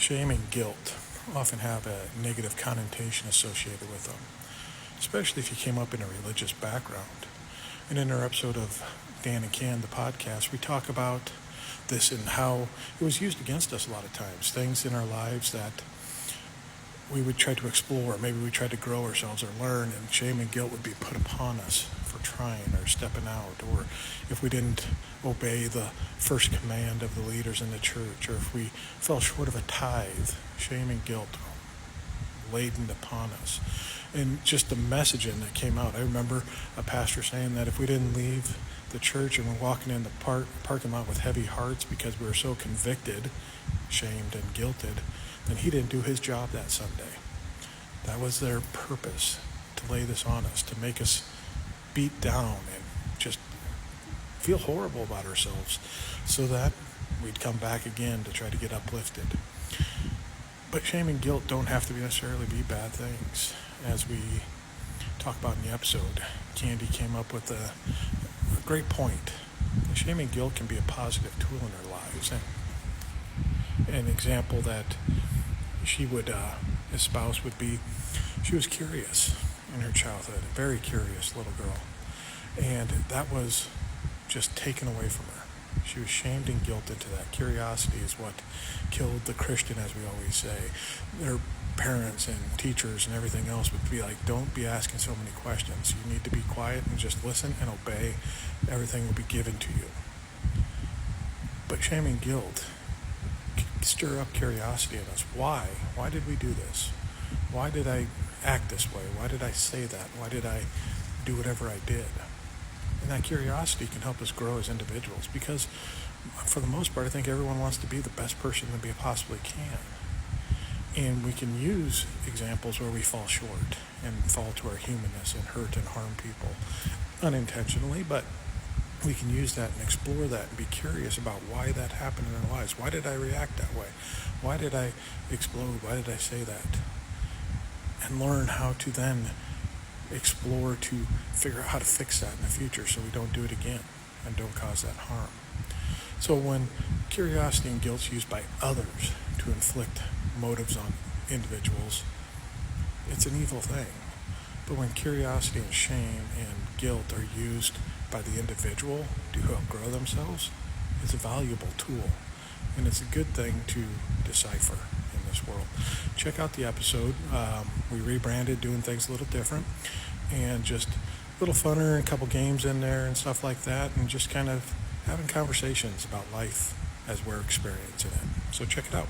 Shame and guilt often have a negative connotation associated with them, especially if you came up in a religious background. And in our episode of Dan and Can, the podcast, we talk about this and how it was used against us a lot of times. Things in our lives that we would try to explore, maybe we tried to grow ourselves or learn, and shame and guilt would be put upon us for trying or stepping out, or if we didn't obey the first command of the leaders in the church, or if we fell short of a tithe, shame and guilt laden upon us. And just the messaging that came out. I remember a pastor saying that if we didn't leave the church and we're walking in the parking lot with heavy hearts because we were so convicted, shamed, and guilted, then he didn't do his job that Sunday. That was their purpose, to lay this on us, to make us beat down and just feel horrible about ourselves so that we'd come back again to try to get uplifted. But shame and guilt don't have to necessarily be bad things. As we talk about in the episode, Candy came up with a great point. Shame and guilt can be a positive tool in our lives. And an example that she would espouse would be, she was curious in her childhood, a very curious little girl. And that was just taken away from her. She was shamed and guilted to that. Curiosity is what killed the Christian, as we always say. Their parents and teachers and everything else would be like, don't be asking so many questions. You need to be quiet and just listen and obey. Everything will be given to you. But shame and guilt stir up curiosity in us. Why? Why did we do this? Why did I act this way? Why did I say that? Why did I do whatever I did? And that curiosity can help us grow as individuals, because for the most part, I think everyone wants to be the best person that we possibly can. And we can use examples where we fall short and fall to our humanness and hurt and harm people unintentionally, but we can use that and explore that and be curious about why that happened in our lives. Why did I react that way? Why did I explode? Why did I say that? And learn how to then explore to figure out how to fix that in the future so we don't do it again and don't cause that harm. So when curiosity and guilt is used by others to inflict motives on individuals, it's an evil thing. But when curiosity and shame and guilt are used by the individual to help grow themselves, it's a valuable tool. And it's a good thing to decipher in this world. Check out the episode. We rebranded, doing things a little different, and just a little funner, and a couple games in there and stuff like that, and just kind of having conversations about life as we're experiencing it. So check it out.